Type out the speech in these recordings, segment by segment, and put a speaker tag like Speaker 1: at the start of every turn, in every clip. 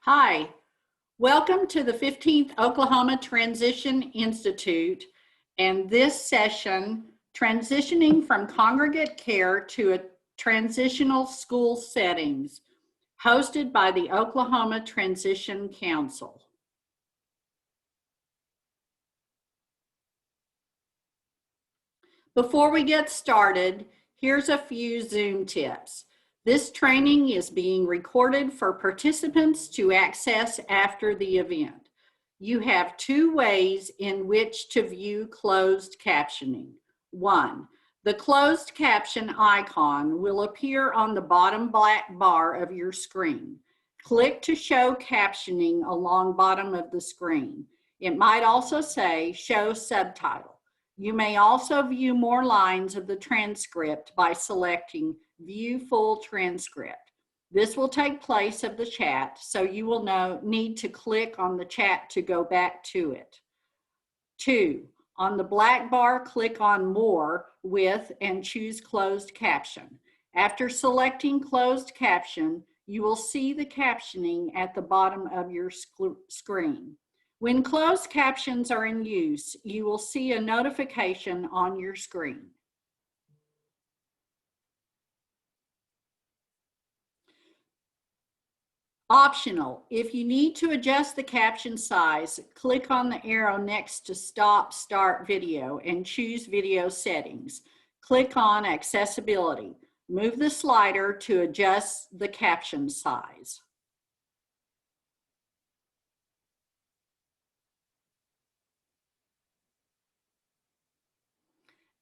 Speaker 1: Hi, welcome to the 15th Oklahoma Transition Institute and this session, Transitioning from Congregate Care to a Transitional School Settings, hosted by the Oklahoma Transition Council. Before we get started, here's a few Zoom tips. This training is being recorded for participants to access after the event. You have two ways in which to view closed captioning. One, the closed caption icon will appear on the bottom black bar of your screen. Click to show captioning along bottom of the screen. It might also say show subtitle. You may also view more lines of the transcript by selecting View Full Transcript. This will take place of the chat, so you will need to click on the chat to go back to it. 2. On the black bar, click on More with and choose Closed Caption. After selecting Closed Caption, you will see the captioning at the bottom of your screen. When closed captions are in use, you will see a notification on your screen. Optional, if you need to adjust the caption size, click on the arrow next to Stop Start Video and choose Video Settings. Click on Accessibility. Move the slider to adjust the caption size.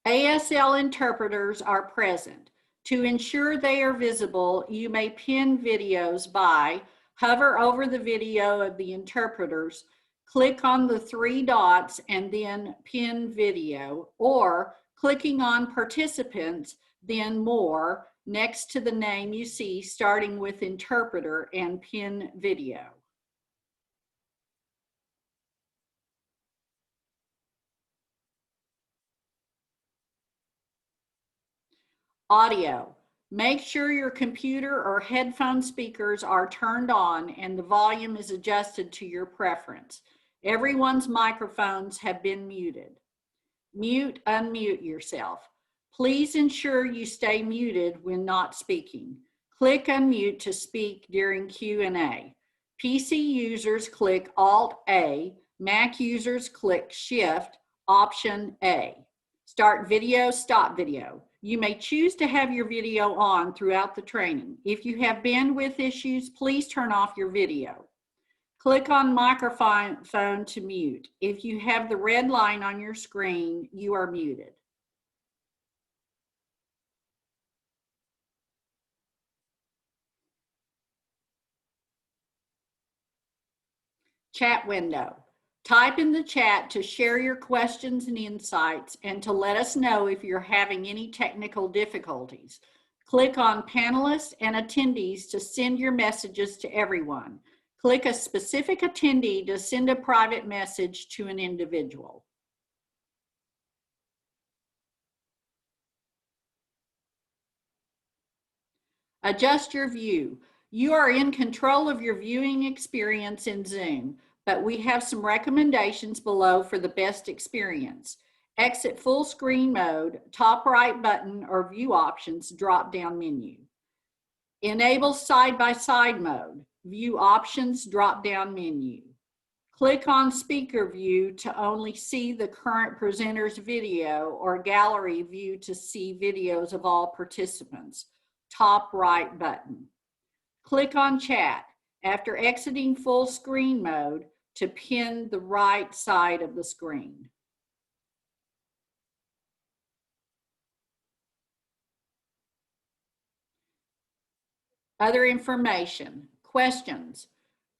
Speaker 1: ASL interpreters are present. To ensure they are visible, you may pin videos by hover over the video of the interpreters, click on the three dots and then pin video, or clicking on participants, then more, next to the name you see starting with interpreter and pin video. Audio. Make sure your computer or headphone speakers are turned on and the volume is adjusted to your preference. Everyone's microphones have been muted. Mute, unmute yourself. Please ensure you stay muted when not speaking. Click unmute to speak during Q&A. PC users click Alt-A, Mac users click Shift, Option A. Start video, stop video. You may choose to have your video on throughout the training. If you have bandwidth issues, please turn off your video. Click on microphone to mute. If you have the red line on your screen, you are muted. Chat window. Type in the chat to share your questions and insights and to let us know if you're having any technical difficulties. Click on panelists and attendees to send your messages to everyone. Click a specific attendee to send a private message to an individual. Adjust your view. You are in control of your viewing experience in Zoom, but we have some recommendations below for the best experience. Exit full screen mode, top right button or view options drop-down menu. Enable side-by-side mode, view options drop-down menu. Click on speaker view to only see the current presenter's video or gallery view to see videos of all participants, top right button. Click on chat after exiting full screen mode to pin the right side of the screen. Other information, questions.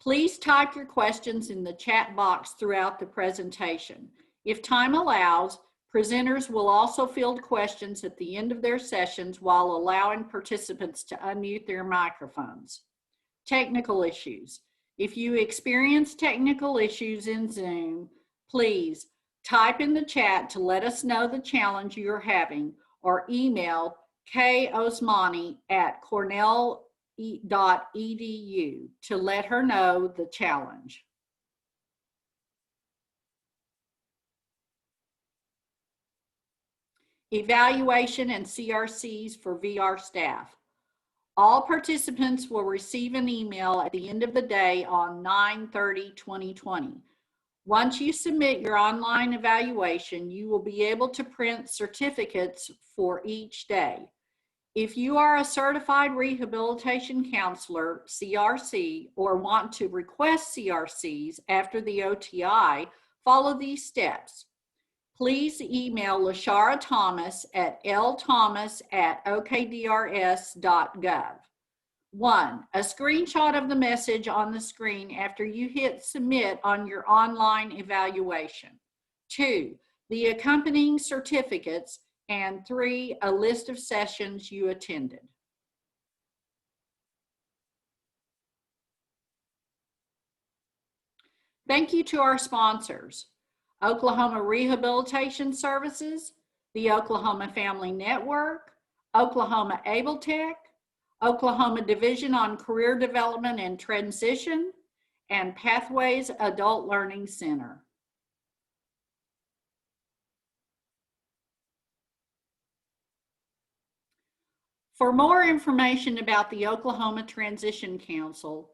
Speaker 1: Please type your questions in the chat box throughout the presentation. If time allows, presenters will also field questions at the end of their sessions while allowing participants to unmute their microphones. Technical issues. If you experience technical issues in Zoom, please type in the chat to let us know the challenge you're having or email kosmani@cornell to let her know the challenge. Evaluation and CRCs for VR staff. All participants will receive an email at the end of the day on 9/30/2020. Once you submit your online evaluation, you will be able to print certificates for each day. If you are a certified rehabilitation counselor, CRC, or want to request CRCs after the OTI, follow these steps. Please email LaShara Thomas at lthomas@okdrs.gov. 1. A screenshot of the message on the screen after you hit submit on your online evaluation. 2. The accompanying certificates. And 3. A list of sessions you attended. Thank you to our sponsors: Oklahoma Rehabilitation Services, the Oklahoma Family Network, Oklahoma Able Tech, Oklahoma Division on Career Development and Transition, and Pathways Adult Learning Center. For more information about the Oklahoma Transition Council,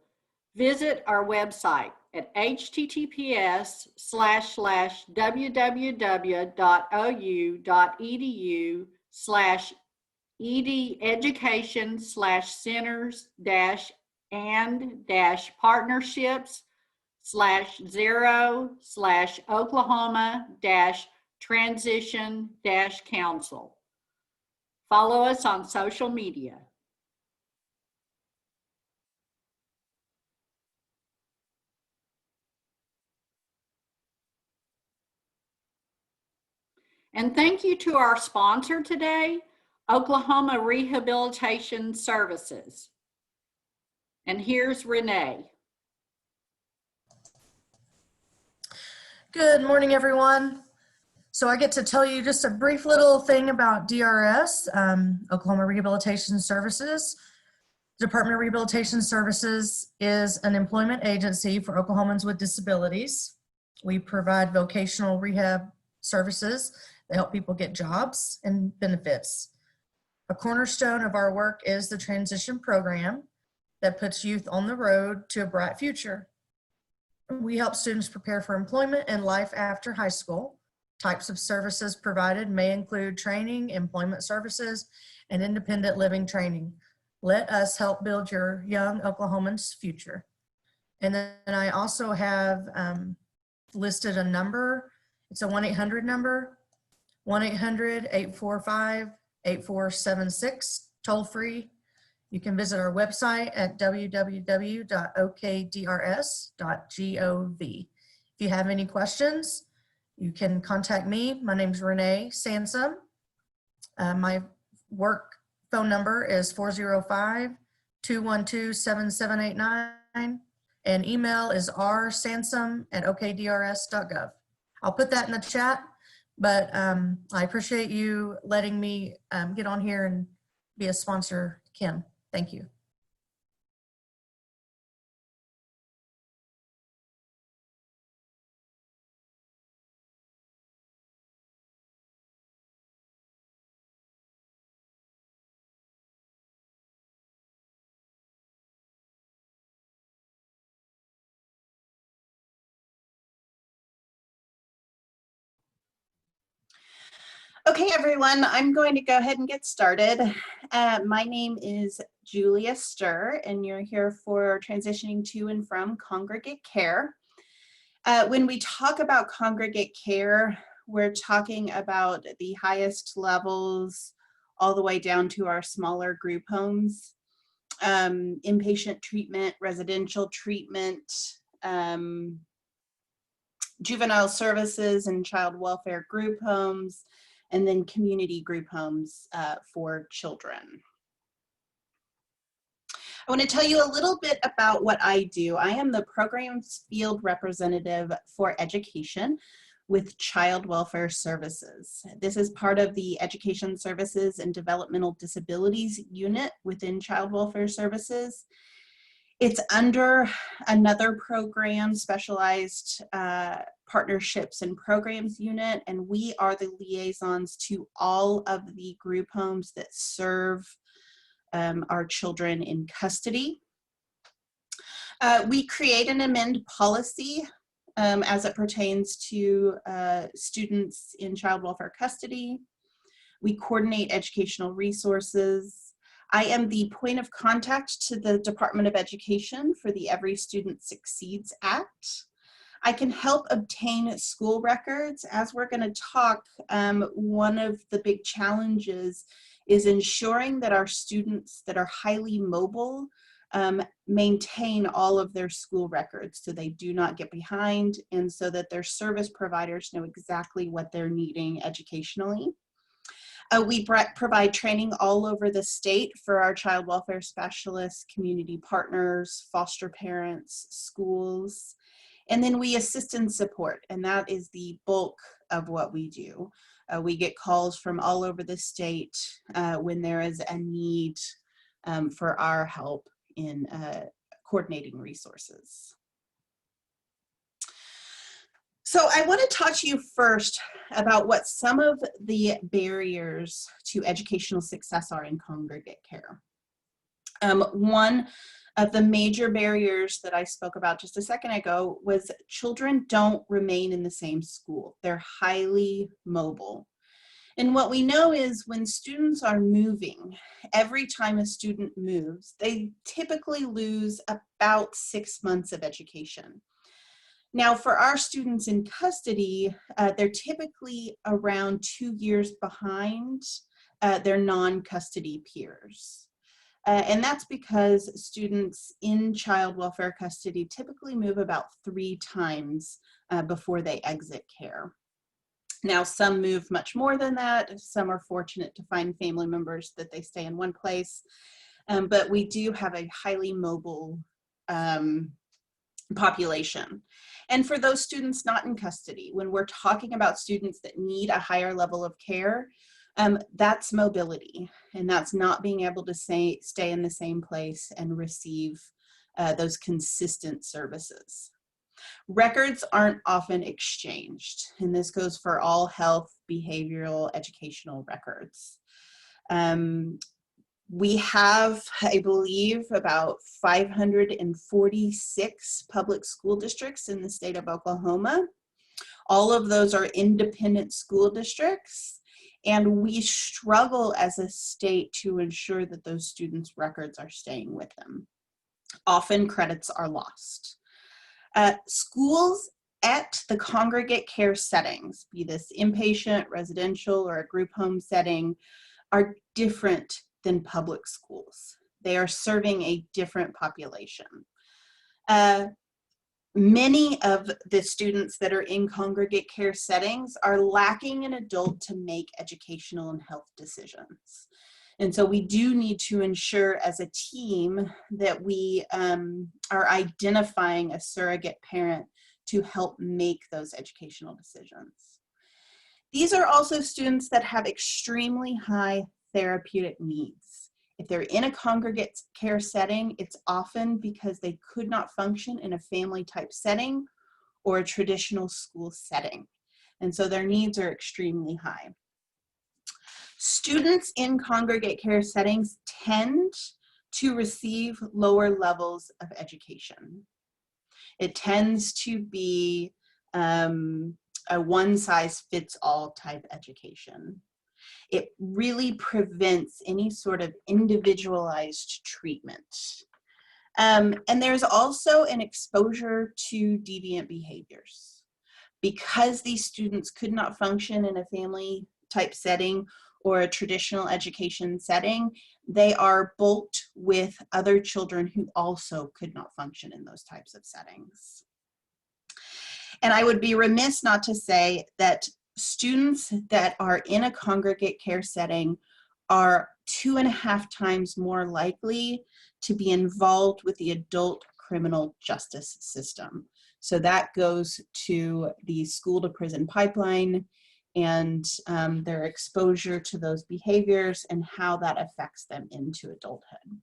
Speaker 1: visit our website at https://www.ou.edu/education/centers-and-partnerships/0/Oklahoma-transition-council. Follow us on social media. And thank you to our sponsor today, Oklahoma Rehabilitation Services. And here's Renee.
Speaker 2: Good morning, everyone. So I get to tell you just a brief little thing about DRS, Oklahoma Rehabilitation Services. Department of Rehabilitation Services is an employment agency for Oklahomans with disabilities. We provide vocational rehab services that help people get jobs and benefits. A cornerstone of our work is the transition program that puts youth on the road to a bright future. We help students prepare for employment and life after high school. Types of services provided may include training, employment services, and independent living training. Let us help build your young Oklahomans' future. And then I also have listed a number. It's a 1-800 number, 1-800-845-8476, toll free. You can visit our website at www.okdrs.gov. If you have any questions, you can contact me. My name is Renee Sansom. My work phone number is 405-212-7789, and email is rsansom@okdrs.gov. I'll put that in the chat, but I appreciate you letting me get on here and be a sponsor, Kim. Thank you.
Speaker 3: Okay, everyone, I'm going to go ahead and get started. My name is Julia Sturr, and you're here for transitioning to and from Congregate Care. When we talk about Congregate Care, we're talking about the highest levels all the way down to our smaller group homes, inpatient treatment, residential treatment, juvenile services and child welfare group homes, and then community group homes for children. I want to tell you a little bit about what I do. I am the programs field representative for education with Child Welfare Services. This is part of the Education Services and Developmental Disabilities Unit within Child Welfare Services. It's under another program, Specialized Partnerships and Programs Unit, and we are the liaisons to all of the group homes that serve our children in custody. We create and amend policy as it pertains to students in child welfare custody. We coordinate educational resources. I am the point of contact to the Department of Education for the Every Student Succeeds Act. I can help obtain school records. As we're going to talk, one of the big challenges is ensuring that our students that are highly mobile maintain all of their school records so they do not get behind, and so that their service providers know exactly what they're needing educationally. We provide training all over the state for our child welfare specialists, community partners, foster parents, schools, and then we assist and support, and that is the bulk of what we do. We get calls from all over the state when there is a need for our help in coordinating resources. So I want to talk to you first about what some of the barriers to educational success are in congregate care. One of the major barriers that I spoke about just a second ago was children don't remain in the same school. They're highly mobile. And what we know is when students are moving, every time a student moves, they typically lose about 6 months of education. Now, for our students in custody, they're typically around 2 years behind their non-custody peers. And that's because students in child welfare custody typically move about 3 times before they exit care. Now, some move much more than that. Some are fortunate to find family members that they stay in one place. But we do have a highly mobile population. And for those students not in custody, when we're talking about students that need a higher level of care, that's mobility. And that's not being able to stay in the same place and receive those consistent services. Records aren't often exchanged, and this goes for all health, behavioral, educational records. We have, I believe, about 546 public school districts in the state of Oklahoma. All of those are independent school districts, and we struggle as a state to ensure that those students' records are staying with them. Often credits are lost. Schools at the congregate care settings, be this inpatient, residential, or a group home setting, are different than public schools. They are serving a different population. Many of the students that are in congregate care settings are lacking an adult to make educational and health decisions. And so we do need to ensure as a team that we are identifying a surrogate parent to help make those educational decisions. These are also students that have extremely high therapeutic needs. If they're in a congregate care setting, it's often because they could not function in a family type setting or a traditional school setting. And so their needs are extremely high. Students in congregate care settings tend to receive lower levels of education. It tends to be a one-size-fits-all type education. It really prevents any sort of individualized treatment. And there's also an exposure to deviant behaviors. Because these students could not function in a family type setting or a traditional education setting, they are bulked with other children who also could not function in those types of settings. And I would be remiss not to say that students that are in a congregate care setting are 2.5 times more likely to be involved with the adult criminal justice system. So that goes to the school to prison pipeline and their exposure to those behaviors and how that affects them into adulthood.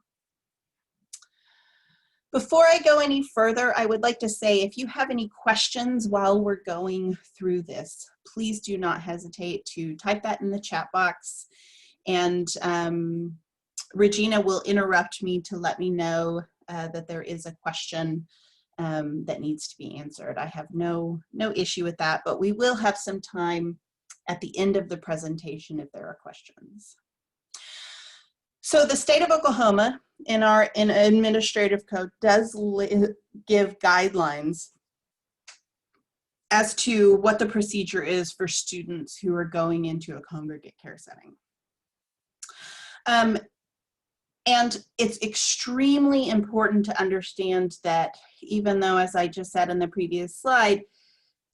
Speaker 3: Before I go any further, I would like to say if you have any questions while we're going through this, please do not hesitate to type that in the chat box. And Regina will interrupt me to let me know that there is a question that needs to be answered. I have no issue with that, but we will have some time at the end of the presentation if there are questions. So the state of Oklahoma in our administrative code does give guidelines as to what the procedure is for students who are going into a congregate care setting. And it's extremely important to understand that even though, as I just said in the previous slide,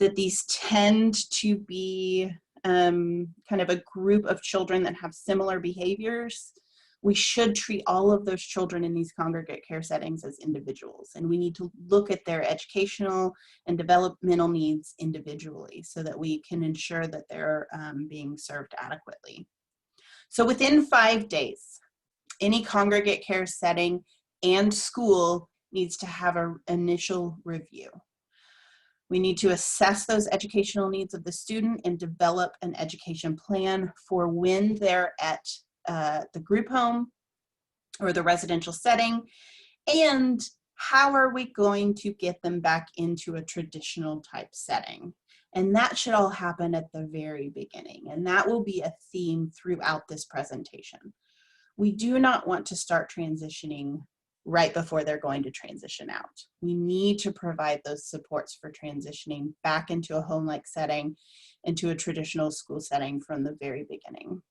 Speaker 3: that these tend to be kind of a group of children that have similar behaviors, we should treat all of those children in these congregate care settings as individuals. And we need to look at their educational and developmental needs individually so that we can ensure that they're being served adequately. So within 5 days, any congregate care setting and school needs to have an initial review. We need to assess those educational needs of the student and develop an education plan for when they're at the group home or the residential setting, and how are we going to get them back into a traditional type setting. And that should all happen at the very beginning, and that will be a theme throughout this presentation. We do not want to start transitioning right before they're going to transition out. We need to provide those supports for transitioning back into a home-like setting, into a traditional school setting from the very beginning.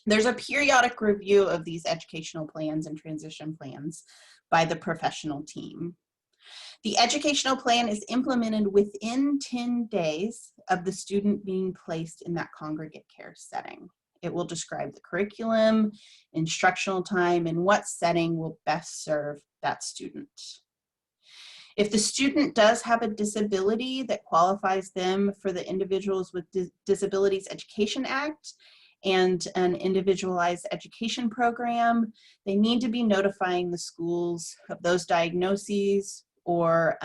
Speaker 3: There's a periodic review of these educational plans and transition plans by the professional team. The educational plan is implemented within 10 days of the student being placed in that congregate care setting. It will describe the curriculum, instructional time, and what setting will best serve that student. If the student does have a disability that qualifies them for the Individuals with Disabilities Education Act and an individualized education program, they need to be notifying the schools of those diagnoses or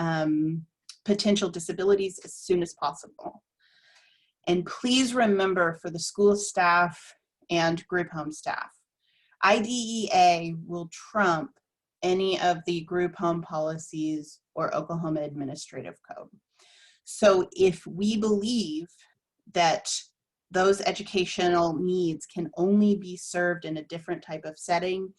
Speaker 3: potential disabilities as soon as possible. And please remember, for the school staff and group home staff, IDEA will trump any of the group home policies or Oklahoma Administrative Code. So if we believe that those educational needs can only be served in a different type of setting,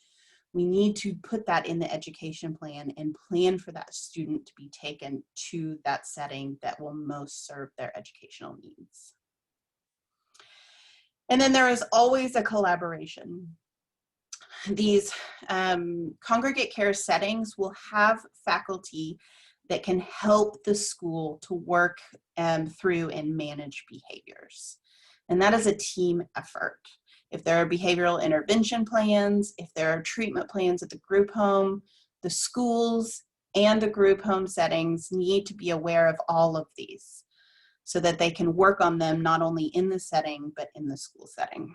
Speaker 3: we need to put that in the education plan and plan for that student to be taken to that setting that will most serve their educational needs. And then there is always a collaboration. These congregate care settings will have faculty that can help the school to work through and manage behaviors. And that is a team effort. If there are behavioral intervention plans, if there are treatment plans at the group home, the schools and the group home settings need to be aware of all of these so that they can work on them not only in the setting, but in the school setting.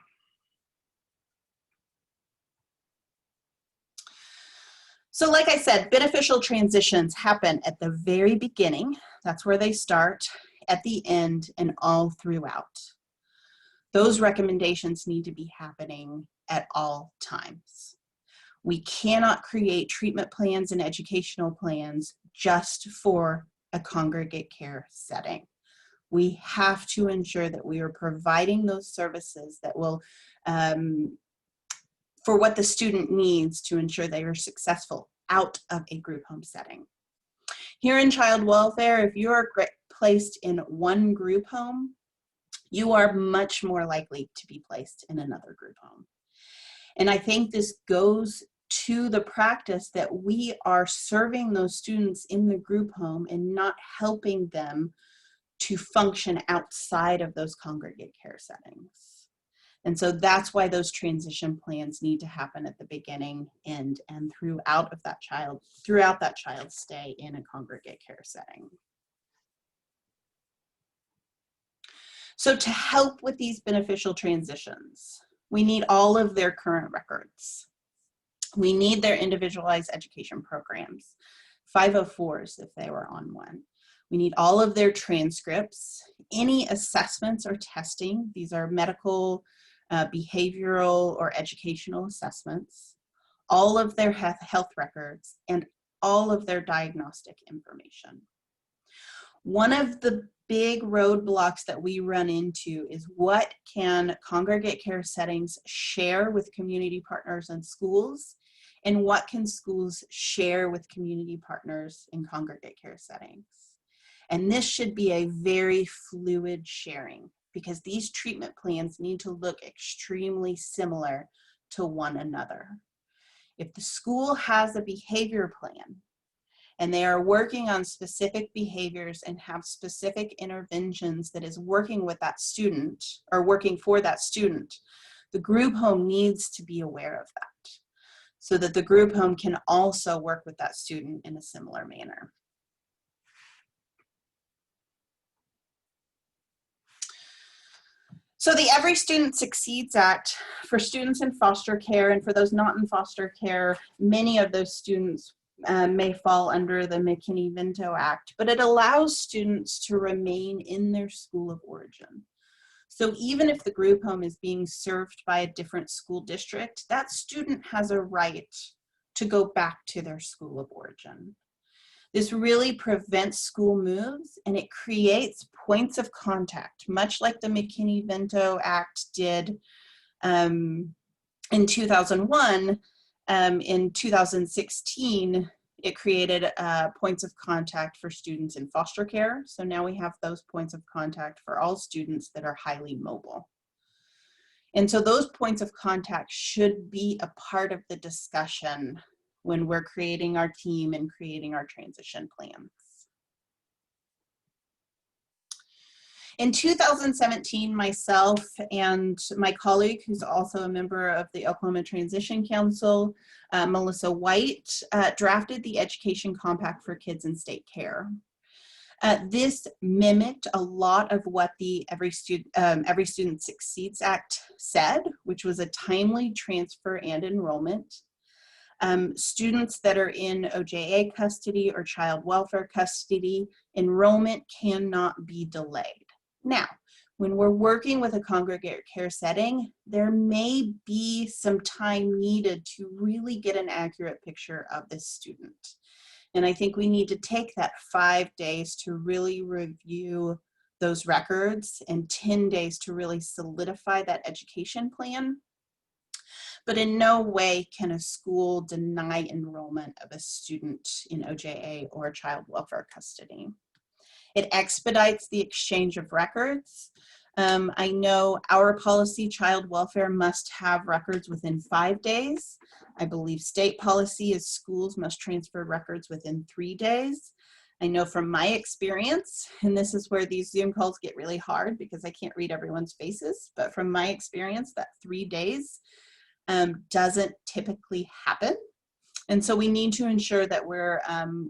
Speaker 3: So like I said, beneficial transitions happen at the very beginning. That's where they start, at the end, and all throughout. Those recommendations need to be happening at all times. We cannot create treatment plans and educational plans just for a congregate care setting. We have to ensure that we are providing those services that will, for what the student needs to ensure they are successful out of a group home setting. Here in child welfare, if you are placed in one group home, you are much more likely to be placed in another group home. And I think this goes to the practice that we are serving those students in the group home and not helping them to function outside of those congregate care settings. And so that's why those transition plans need to happen at the beginning and throughout that child's stay in a congregate care setting. So to help with these beneficial transitions, we need all of their current records. We need their individualized education programs, 504s if they were on one. We need all of their transcripts, any assessments or testing. These are medical, behavioral, or educational assessments, all of their health records, and all of their diagnostic information. One of the big roadblocks that we run into is what can congregate care settings share with community partners and schools, and what can schools share with community partners in congregate care settings. And this should be a very fluid sharing, because these treatment plans need to look extremely similar to one another. If the school has a behavior plan and they are working on specific behaviors and have specific interventions that is working with that student or working for that student, the group home needs to be aware of that so that the group home can also work with that student in a similar manner. So the Every Student Succeeds Act for students in foster care, and for those not in foster care, many of those students may fall under the McKinney-Vento Act, but it allows students to remain in their school of origin. So even if the group home is being served by a different school district, that student has a right to go back to their school of origin. This really prevents school moves, and it creates points of contact, much like the McKinney-Vento Act did in 2001. In 2016, it created points of contact for students in foster care. So now we have those points of contact for all students that are highly mobile. And so those points of contact should be a part of the discussion when we're creating our team and creating our transition plans. In 2017, myself and my colleague, who's also a member of the Oklahoma Transition Council, Melissa White, drafted the Education Compact for Kids in State Care. This mimicked a lot of what the Every Student Succeeds Act said, which was a timely transfer and enrollment. Students that are in OJA custody or child welfare custody, enrollment cannot be delayed. Now, when we're working with a congregate care setting, there may be some time needed to really get an accurate picture of this student. And I think we need to take that 5 days to really review those records and 10 days to really solidify that education plan. But in no way can a school deny enrollment of a student in OJA or child welfare custody. It expedites the exchange of records. I know our policy, child welfare, must have records within 5 days. I believe state policy is schools must transfer records within 3 days. I know from my experience, and this is where these Zoom calls get really hard because I can't read everyone's faces, but from my experience, that 3 days doesn't typically happen. And so we need to ensure that we're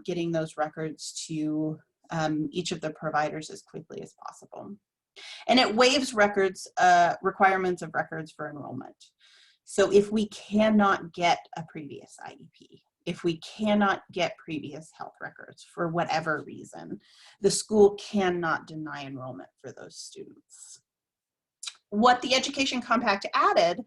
Speaker 3: getting those records to each of the providers as quickly as possible. And it waives records, requirements of records for enrollment. So if we cannot get a previous IEP, if we cannot get previous health records for whatever reason, the school cannot deny enrollment for those students. What the Education Compact added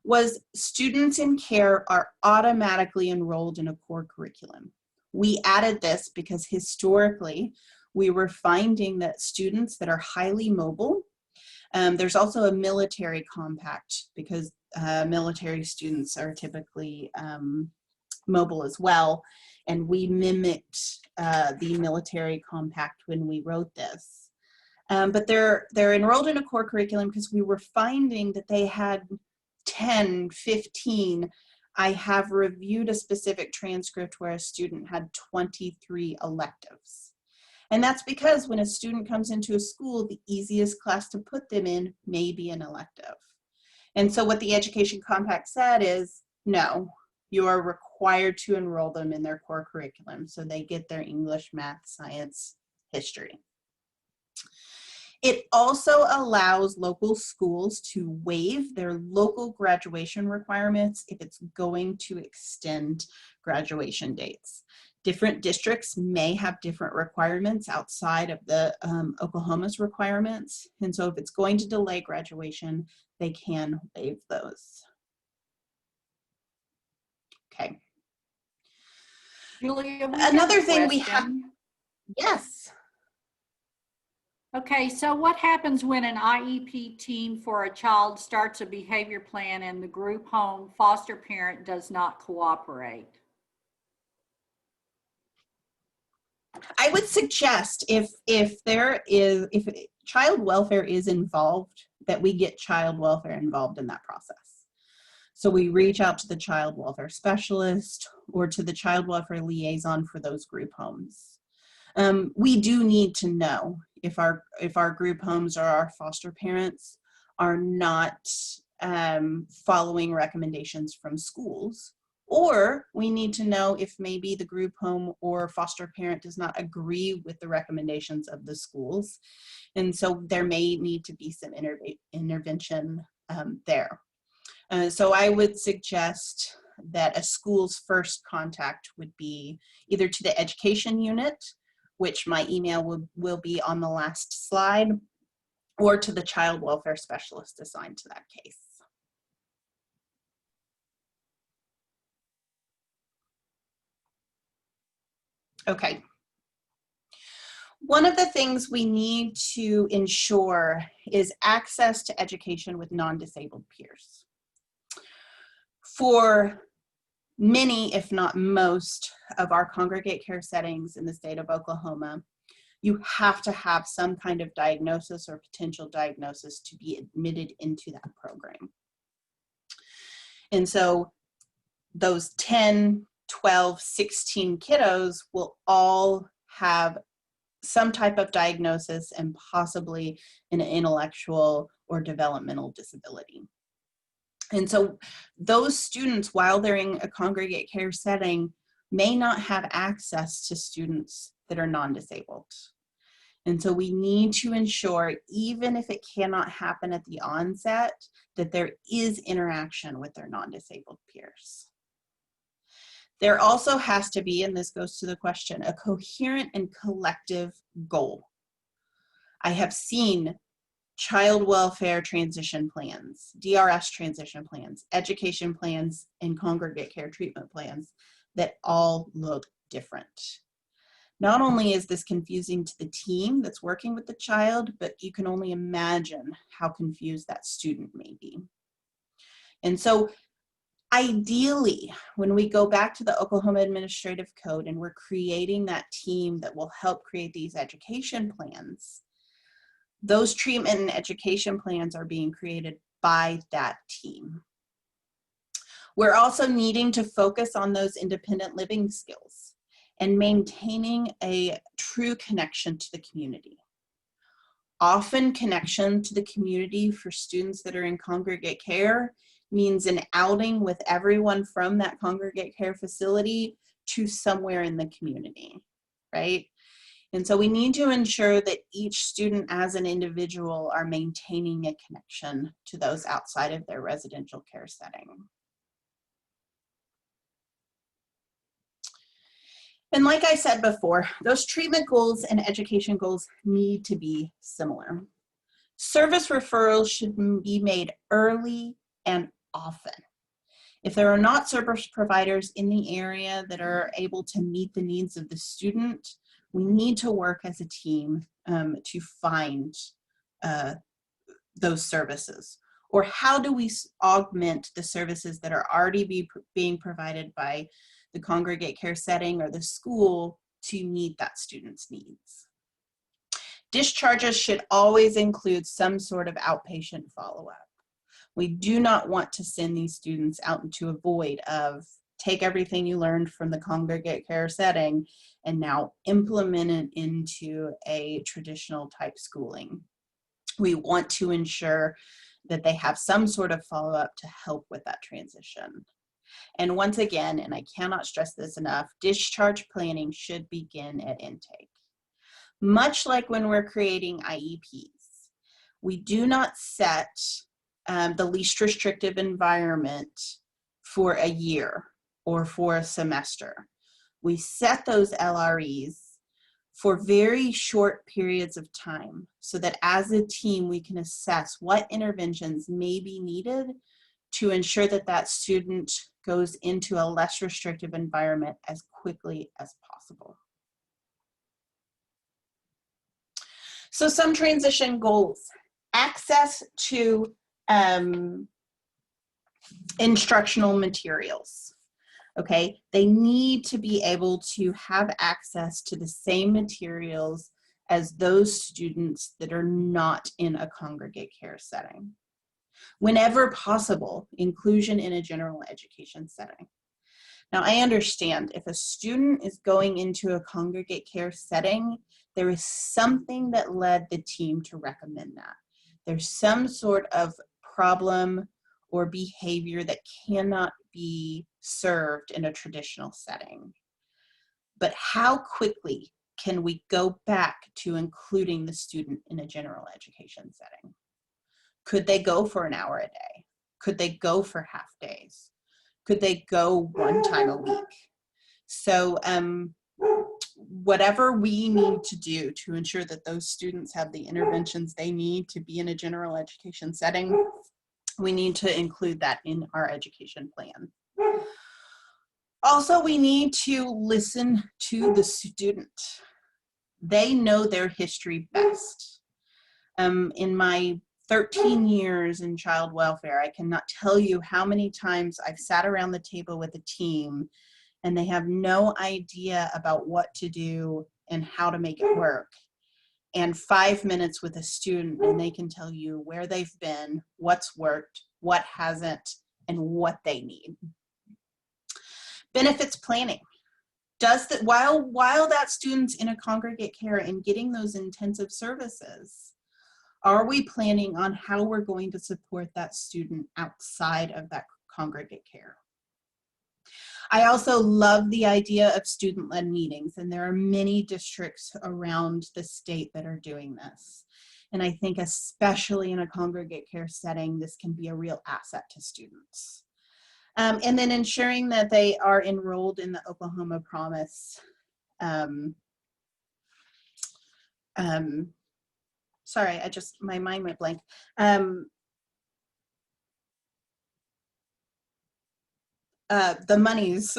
Speaker 3: was students in care are automatically enrolled in a core curriculum. We added this because historically, we were finding that students that are highly mobile, there's also a military compact because military students are typically mobile as well. And we mimicked the military compact when we wrote this. But they're enrolled in a core curriculum because we were finding that they had 10, 15. I have reviewed a specific transcript where a student had 23 electives. And that's because when a student comes into a school, the easiest class to put them in may be an elective. And so what the Education Compact said is, no, you are required to enroll them in their core curriculum so they get their English, math, science, history. It also allows local schools to waive their local graduation requirements if it's going to extend graduation dates. Different districts may have different requirements outside of the Oklahoma's requirements. And so if it's going to delay graduation, they can waive those. Okay.
Speaker 1: Julia, we have
Speaker 3: Another
Speaker 1: a
Speaker 3: thing we have,
Speaker 1: question.
Speaker 3: yes.
Speaker 1: Okay, so what happens when an IEP team for a child starts a behavior plan and the group home foster parent does not cooperate?
Speaker 3: I would suggest if child welfare is involved, that we get child welfare involved in that process. So we reach out to the child welfare specialist or to the child welfare liaison for those group homes. We do need to know if our group homes or our foster parents are not following recommendations from schools, or we need to know if maybe the group home or foster parent does not agree with the recommendations of the schools. And so there may need to be some intervention there. So I would suggest that a school's first contact would be either to the education unit, which my email will be on the last slide, or to the child welfare specialist assigned to that case. Okay. One of the things we need to ensure is access to education with non-disabled peers. For many, if not most, of our congregate care settings in the state of Oklahoma, you have to have some kind of diagnosis or potential diagnosis to be admitted into that program. And so those 10, 12, 16 kiddos will all have some type of diagnosis and possibly an intellectual or developmental disability. And so those students, while they're in a congregate care setting, may not have access to students that are non-disabled. And so we need to ensure, even if it cannot happen at the onset, that there is interaction with their non-disabled peers. There also has to be, and this goes to the question, a coherent and collective goal. I have seen child welfare transition plans, DRS transition plans, education plans, and congregate care treatment plans that all look different. Not only is this confusing to the team that's working with the child, but you can only imagine how confused that student may be. And so ideally, when we go back to the Oklahoma Administrative Code and we're creating that team that will help create these education plans, those treatment and education plans are being created by that team. We're also needing to focus on those independent living skills and maintaining a true connection to the community. Often connection to the community for students that are in congregate care means an outing with everyone from that congregate care facility to somewhere in the community, right? And so we need to ensure that each student as an individual are maintaining a connection to those outside of their residential care setting. And like I said before, those treatment goals and education goals need to be similar. Service referrals should be made early and often. If there are not service providers in the area that are able to meet the needs of the student, we need to work as a team to find those services. Or how do we augment the services that are already being provided by the congregate care setting or the school to meet that student's needs? Discharges should always include some sort of outpatient follow-up. We do not want to send these students out into a void of take everything you learned from the congregate care setting and now implement it into a traditional type schooling. We want to ensure that they have some sort of follow-up to help with that transition. And once again, and I cannot stress this enough, discharge planning should begin at intake. Much like when we're creating IEPs, We do not set the least restrictive environment for a year or for a semester. We set those LREs for very short periods of time so that as a team we can assess what interventions may be needed to ensure that that student goes into a less restrictive environment as quickly as possible. So some transition goals: access to instructional materials. Okay, they need to be able to have access to the same materials as those students that are not in a congregate care setting. Whenever possible, inclusion in a general education setting. Now, I understand if a student is going into a congregate care setting, there is something that led the team to recommend that. There's some sort of problem or behavior that cannot be served in a traditional setting. But how quickly can we go back to including the student in a general education setting? Could they go for an hour a day? Could they go for half days? Could they go one time a week? So whatever we need to do to ensure that those students have the interventions they need to be in a general education setting, we need to include that in our education plan. Also, we need to listen to the student. They know their history best. In my 13 years in child welfare, I cannot tell you how many times I've sat around the table with a team and they have no idea about what to do and how to make it work. And 5 minutes with a student and they can tell you where they've been, what's worked, what hasn't, and what they need. Benefits planning. Does that while that student's in a congregate care and getting those intensive services, are we planning on how we're going to support that student outside of that congregate care? I also love the idea of student-led meetings, and there are many districts around the state that are doing this. And I think especially in a congregate care setting, this can be a real asset to students. And then ensuring that they are enrolled in the Oklahoma Promise. Sorry, my mind went blank. The monies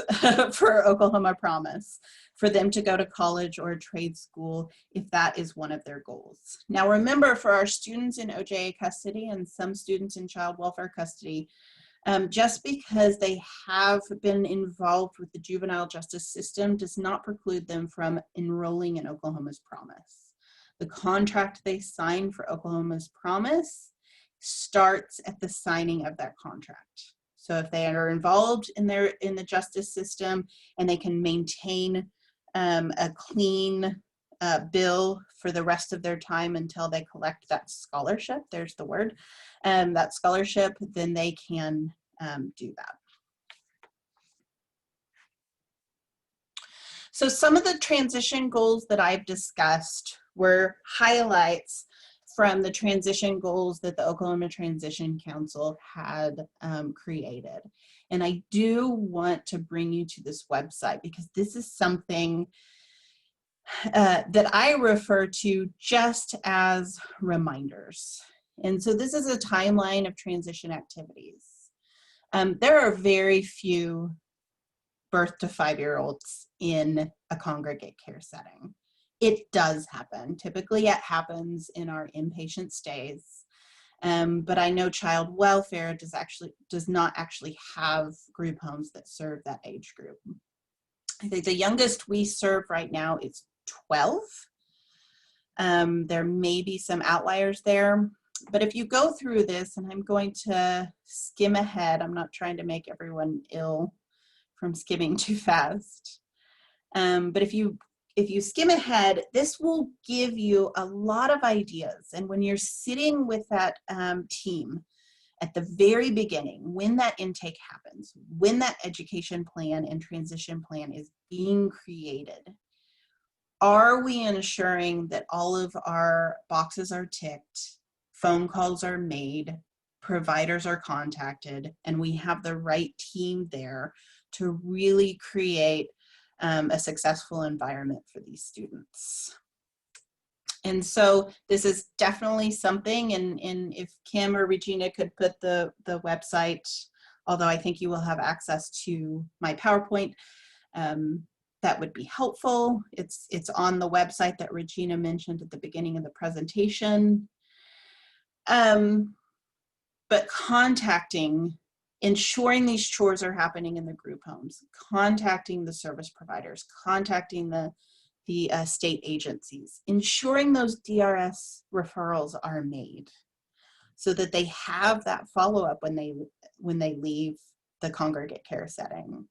Speaker 3: for Oklahoma Promise for them to go to college or a trade school if that is one of their goals. Now remember, for our students in OJA custody and some students in child welfare custody, just because they have been involved with the juvenile justice system does not preclude them from enrolling in Oklahoma's Promise. The contract they sign for Oklahoma's Promise starts at the signing of that contract. So if they are involved in the justice system and they can maintain a clean bill for the rest of their time until they collect that scholarship, there's the word, that scholarship, then they can do that. So some of the transition goals that I've discussed were highlights from the transition goals that the Oklahoma Transition Council had created. And I do want to bring you to this website because this is something that I refer to just as reminders. And so this is a timeline of transition activities. There are very few birth to 5-year-olds in a congregate care setting. It does happen. Typically it happens in our inpatient stays. But I know child welfare does not actually have group homes that serve that age group. I think the youngest we serve right now is 12. There may be some outliers there, but if you go through this, and I'm going to skim ahead, I'm not trying to make everyone ill from skimming too fast. But if you skim ahead, this will give you a lot of ideas. And when you're sitting with that team at the very beginning, when that intake happens, when that education plan and transition plan is being created, are we ensuring that all of our boxes are ticked phone calls are made, providers are contacted, and we have the right team there to really create a successful environment for these students. And so this is definitely something, and if Kim or Regina could put the website, although I think you will have access to my PowerPoint, that would be helpful. It's on the website that Regina mentioned at the beginning of the presentation. But ensuring these chores are happening in the group homes, contacting the service providers, contacting the state agencies, ensuring those DRS referrals are made so that they have that follow-up when they leave the congregate care setting.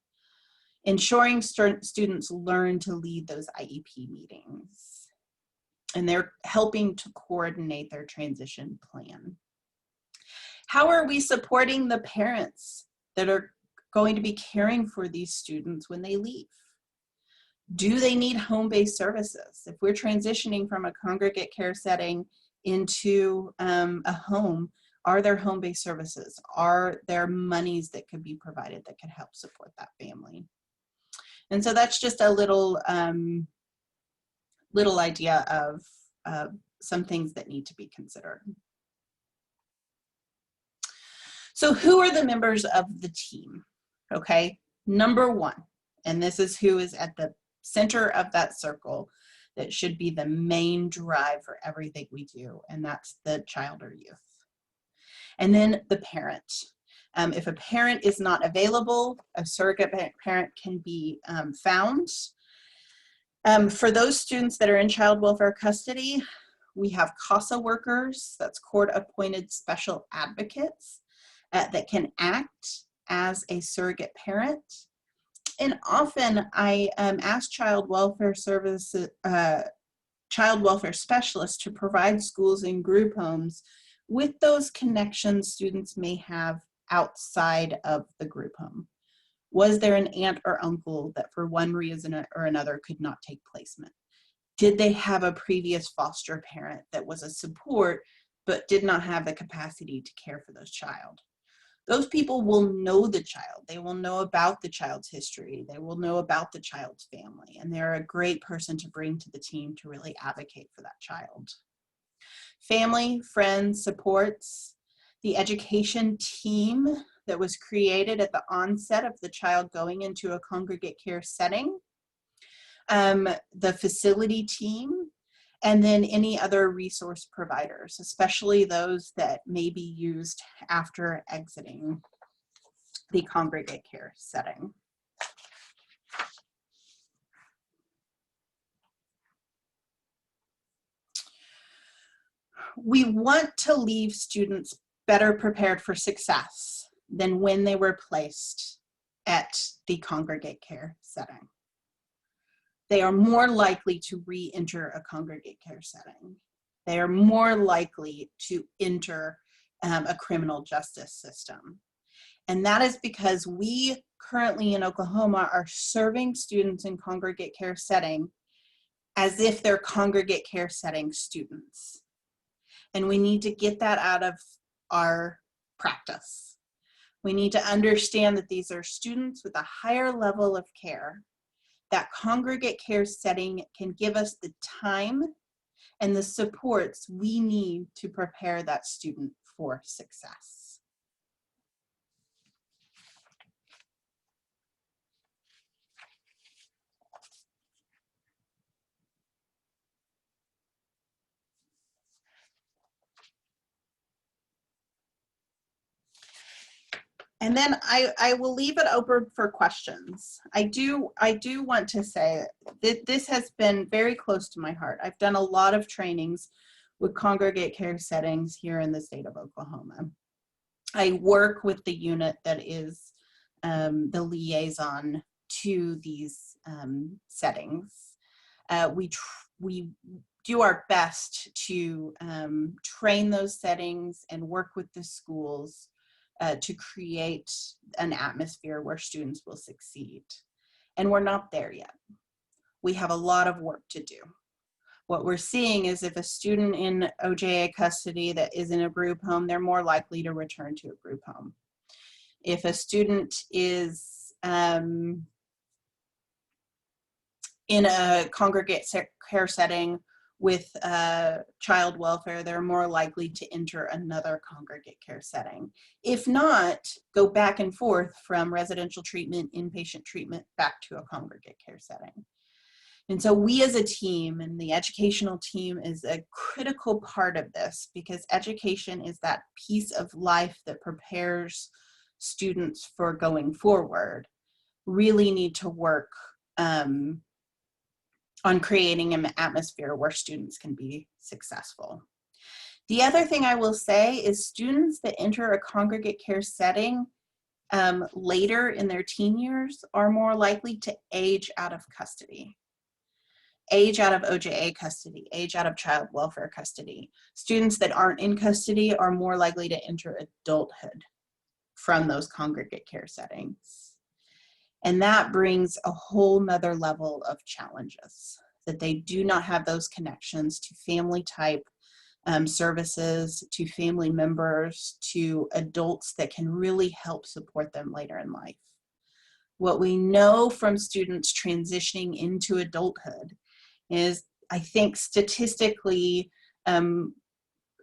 Speaker 3: Ensuring students learn to lead those IEP meetings, and they're helping to coordinate their transition plan. How are we supporting the parents that are going to be caring for these students when they leave? Do they need home-based services? If we're transitioning from a congregate care setting into a home, are there home-based services? Are there monies that could be provided that could help support that family? And so that's just a little idea of some things that need to be considered. So who are the members of the team? Okay, number one, and this is who is at the center of that circle that should be the main drive for everything we do, and that's the child or youth. And then the parent. If a parent is not available, a surrogate parent can be found. For those students that are in child welfare custody, we have CASA workers, that's court-appointed special advocates, that can act as a surrogate parent. And often I ask child welfare specialists to provide schools and group homes with those connections students may have outside of the group home. Was there an aunt or uncle that for one reason or another could not take placement? Did they have a previous foster parent that was a support but did not have the capacity to care for those child? Those people will know the child. They will know about the child's history. They will know about the child's family, and they're a great person to bring to the team to really advocate for that child. Family, friends, supports, the education team that was created at the onset of the child going into a congregate care setting, the facility team, and then any other resource providers, especially those that may be used after exiting the congregate care setting. We want to leave students better prepared for success than when they were placed at the congregate care setting. They are more likely to re-enter a congregate care setting. They are more likely to enter a criminal justice system. And that is because we currently in Oklahoma are serving students in congregate care setting as if they're congregate care setting students. And we need to get that out of our practice. We need to understand that these are students with a higher level of care. That congregate care setting can give us the time and the supports we need to prepare that student for success. And then I will leave it open for questions. I do want to say that this has been very close to my heart. I've done a lot of trainings with congregate care settings here in the state of Oklahoma. I work with the unit that is the liaison to these settings. We do our best to train those settings and work with the schools to create an atmosphere where students will succeed. And we're not there yet. We have a lot of work to do. What we're seeing is if a student in OJA custody that is in a group home, they're more likely to return to a group home. If a student is in a congregate care setting with child welfare, they're more likely to enter another congregate care setting. If not, go back and forth from residential treatment, inpatient treatment, back to a congregate care setting. And so we as a team, and the educational team is a critical part of this, because education is that piece of life that prepares students for going forward, really need to work on creating an atmosphere where students can be successful. The other thing I will say is students that enter a congregate care setting later in their teen years are more likely to age out of custody. Age out of OJA custody, age out of child welfare custody. Students that aren't in custody are more likely to enter adulthood from those congregate care settings. And that brings a whole nother level of challenges, that they do not have those connections to family type services, to family members, to adults that can really help support them later in life. What we know from students transitioning into adulthood is, I think statistically,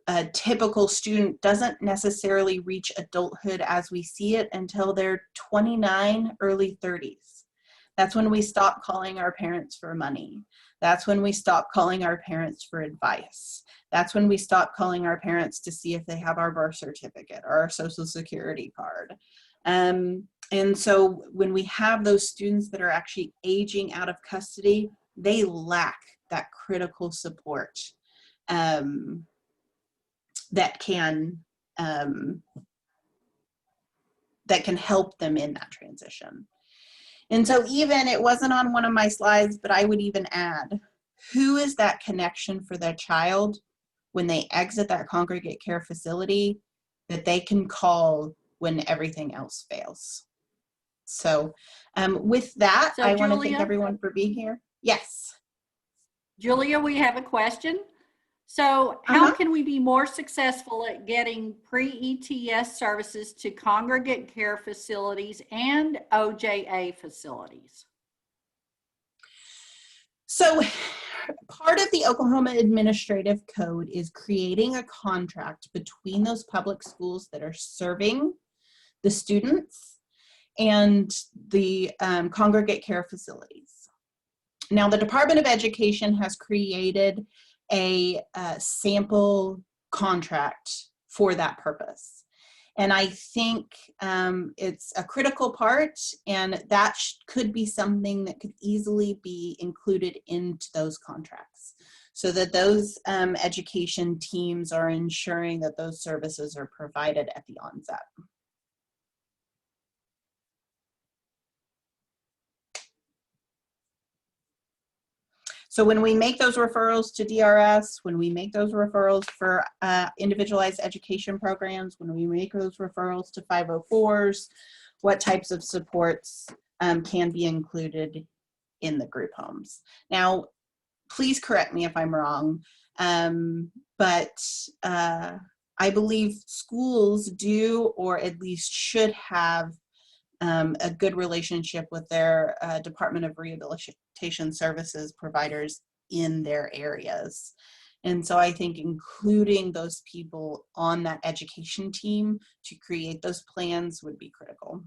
Speaker 3: a typical student doesn't necessarily reach adulthood as we see it until they're 29, early 30s. That's when we stop calling our parents for money. That's when we stop calling our parents for advice. That's when we stop calling our parents to see if they have our birth certificate or our social security card. And so when we have those students that are actually aging out of custody, they lack that critical support that can help them in that transition. And so even, it wasn't on one of my slides, but I would even add, who is that connection for their child when they exit that congregate care facility that they can call when everything else fails? So with that,
Speaker 1: So
Speaker 3: I want to thank
Speaker 1: Julia?
Speaker 3: everyone for being here. Yes.
Speaker 1: Julia, we have a question. So how can we be more successful at getting pre-ETS services to congregate care facilities and OJA facilities?
Speaker 3: So part of the Oklahoma Administrative Code is creating a contract between those public schools that are serving the students and the congregate care facilities. Now, the Department of Education has created a sample contract for that purpose. And I think it's a critical part, and that could be something that could easily be included into those contracts, so that those education teams are ensuring that those services are provided at the onset. So when we make those referrals to DRS, when we make those referrals for individualized education programs, when we make those referrals to 504s, what types of supports can be included in the group homes? Now, please correct me if I'm wrong, but I believe schools do, or at least should have, a good relationship with their Department of Rehabilitation Services providers in their areas. And so I think including those people on that education team to create those plans would be critical.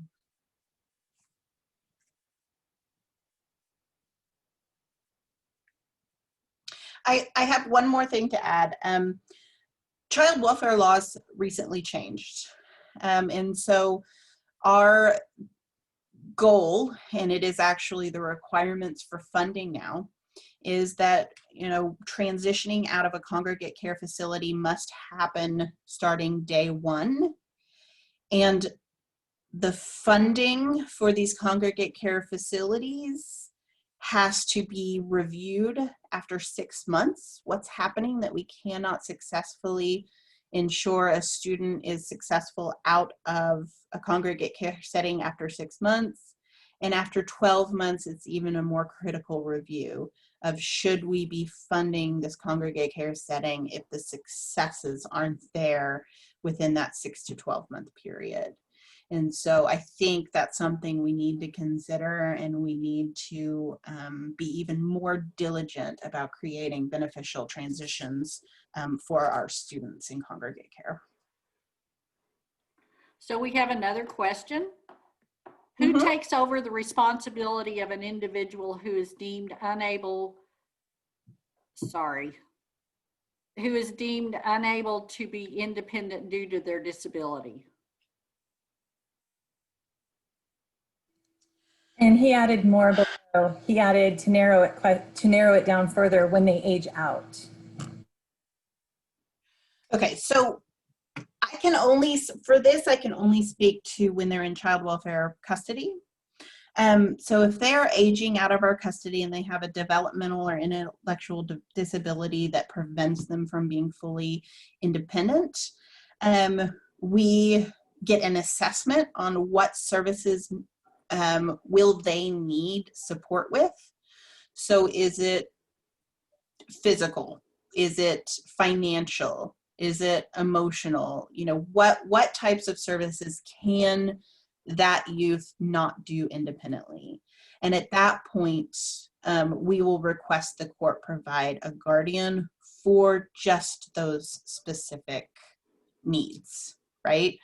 Speaker 3: I have one more thing to add. Child welfare laws recently changed. And so our goal, and it is actually the requirements for funding now, is that, you know, transitioning out of a congregate care facility must happen starting day one. And the funding for these congregate care facilities has to be reviewed after 6 months. What's happening that we cannot successfully ensure a student is successful out of a congregate care setting after 6 months. And after 12 months, it's even a more critical review. of should we be funding this congregate care setting if the successes aren't there within that 6 to 12 month period. And so I think that's something we need to consider, and we need to be even more diligent about creating beneficial transitions for our students in congregate care.
Speaker 1: So we have another question. Who takes over the responsibility of an individual who is deemed unable to be independent due to their disability?
Speaker 4: And he added more below. He added to narrow it down further when they age out.
Speaker 3: Okay, so I can only speak to when they're in child welfare custody. So if they're aging out of our custody and they have a developmental or intellectual disability that prevents them from being fully independent, we get an assessment on what services will they need support with. So is it physical? Is it financial? Is it emotional? You know, what types of services can that youth not do independently? And at that point, we will request the court provide a guardian for just those specific needs, right?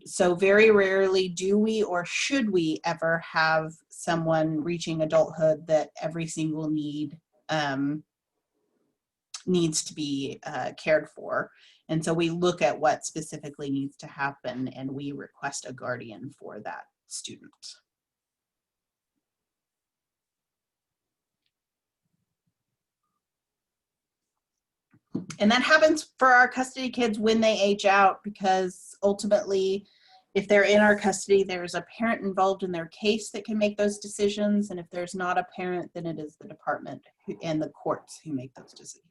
Speaker 3: So very rarely do we or should we ever have someone reaching adulthood that every single need needs to be cared for. And so we look at what specifically needs to happen, and we request a guardian for that student. And that happens for our custody kids when they age out, because ultimately, if they're in our custody, there's a parent involved in their case that can make those decisions. And if there's not a parent, then it is the department and the courts who make those decisions.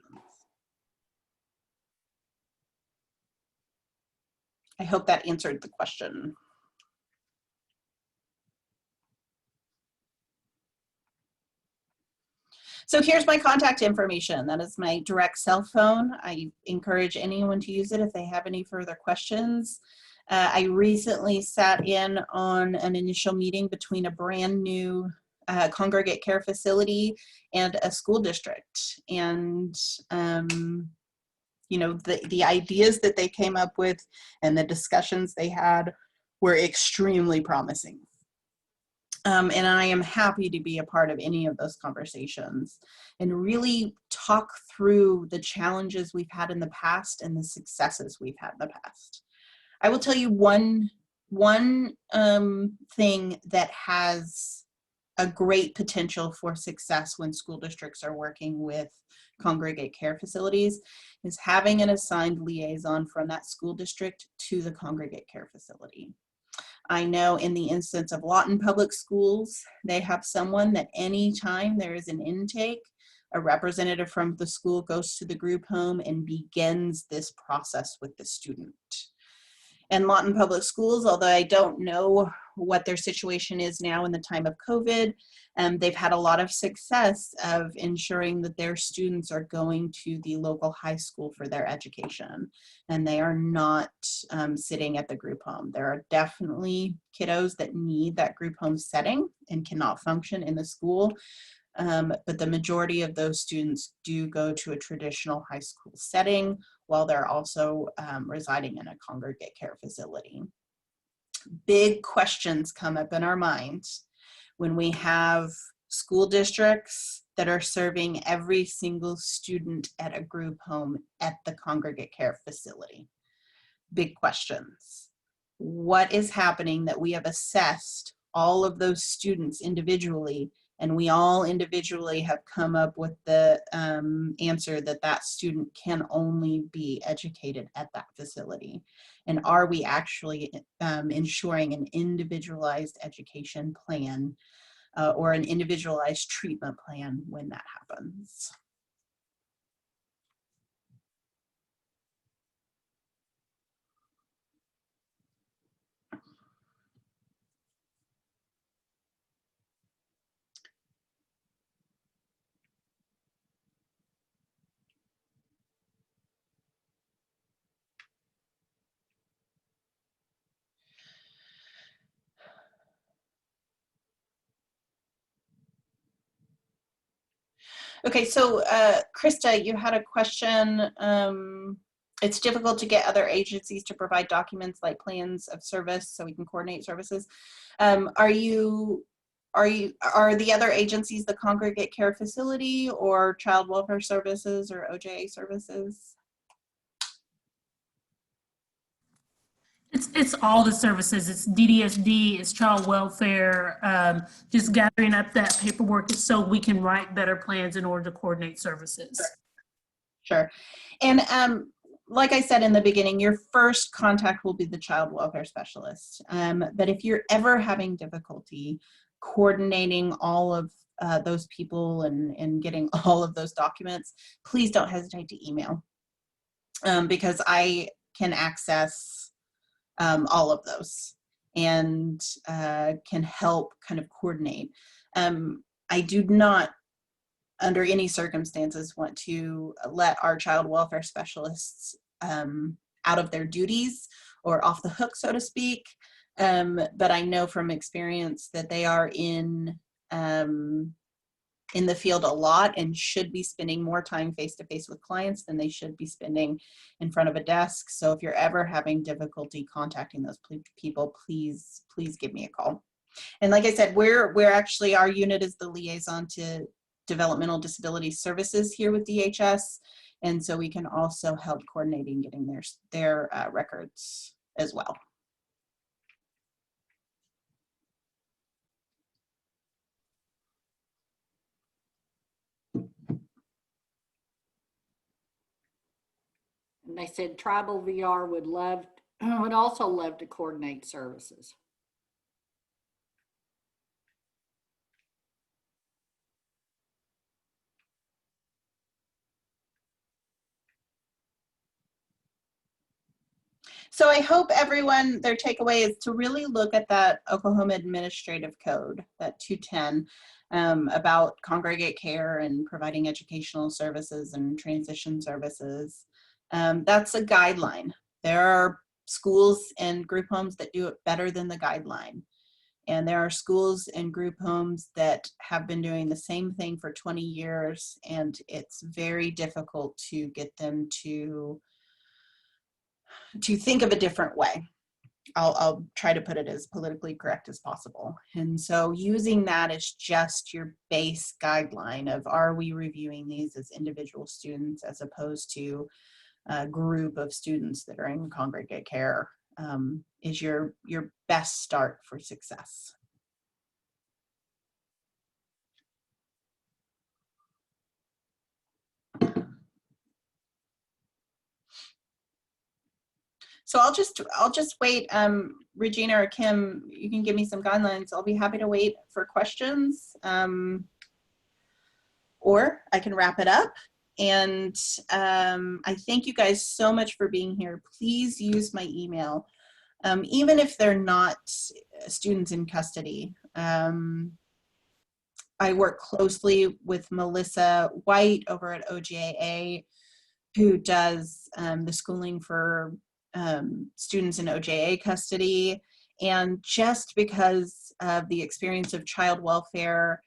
Speaker 3: I hope that answered the question. So here's my contact information. That is my direct cell phone. I encourage anyone to use it if they have any further questions. I recently sat in on an initial meeting between a brand new congregate care facility and a school district. And you know, the ideas that they came up with and the discussions they had were extremely promising. And I am happy to be a part of any of those conversations and really talk through the challenges we've had in the past and the successes we've had in the past. I will tell you one thing that has a great potential for success when school districts are working with congregate care facilities is having an assigned liaison from that school district to the congregate care facility. I know in the instance of Lawton Public Schools, they have someone that anytime there is an intake, a representative from the school goes to the group home and begins this process with the student. And Lawton Public Schools, although I don't know what their situation is now in the time of COVID, they've had a lot of success of ensuring that their students are going to the local high school for their education, and they are not sitting at the group home. There are definitely kiddos that need that group home setting and cannot function in the school, but the majority of those students do go to a traditional high school setting while they're also residing in a congregate care facility. Big questions come up in our minds when we have school districts that are serving every single student at a group home at the congregate care facility. Big questions. What is happening that we have assessed all of those students individually, and we all individually have come up with the answer that that student can only be educated at that facility? And are we actually ensuring an individualized education plan or an individualized treatment plan when that happens? Okay, so Krista, you had a question. It's difficult to get other agencies to provide documents like plans of service so we can coordinate services. Are the other agencies the Congregate Care Facility or Child Welfare Services or OJA Services?
Speaker 5: It's all the services. It's DDSD, it's child welfare, just gathering up that paperwork so we can write better plans in order to coordinate services.
Speaker 3: Sure. And like I said in the beginning, your first contact will be the child welfare specialist. But if you're ever having difficulty coordinating all of those people and getting all of those documents, please don't hesitate to email because I can access all of those and can help kind of coordinate. I do not under any circumstances want to let our child welfare specialists out of their duties or off the hook, so to speak. But I know from experience that they are in the field a lot and should be spending more time face-to-face with clients than they should be spending in front of a desk. So if you're ever having difficulty contacting those people, please give me a call. And like I said, we're actually, our unit is the liaison to developmental disability services here with DHS. And so we can also help coordinating getting their records as well.
Speaker 1: And they said Tribal VR would also love to coordinate services.
Speaker 3: So I hope everyone, their takeaway is to really look at that Oklahoma Administrative Code, that 210, about congregate care and providing educational services and transition services. That's a guideline. There are schools and group homes that do it better than the guideline. And there are schools and group homes that have been doing the same thing for 20 years, and it's very difficult to get them to think of a different way. I'll try to put it as politically correct as possible. And so using that as just your base guideline of, are we reviewing these as individual students as opposed to a group of students that are in congregate care, is your best start for success. So I'll just wait. Regina or Kim, you can give me some guidelines. I'll be happy to wait for questions, or I can wrap it up. And I thank you guys so much for being here. Please use my email, even if they're not students in custody. I work closely with Melissa White over at OJA, who does the schooling for students in OJA custody. And just because of the experience of child welfare,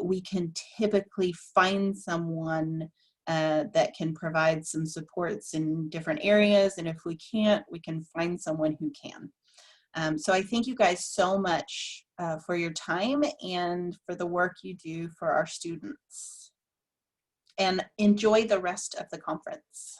Speaker 3: we can typically find someone that can provide some supports in different areas. And if we can't, we can find someone who can. So I thank you guys so much for your time and for the work you do for our students. And enjoy the rest of the conference.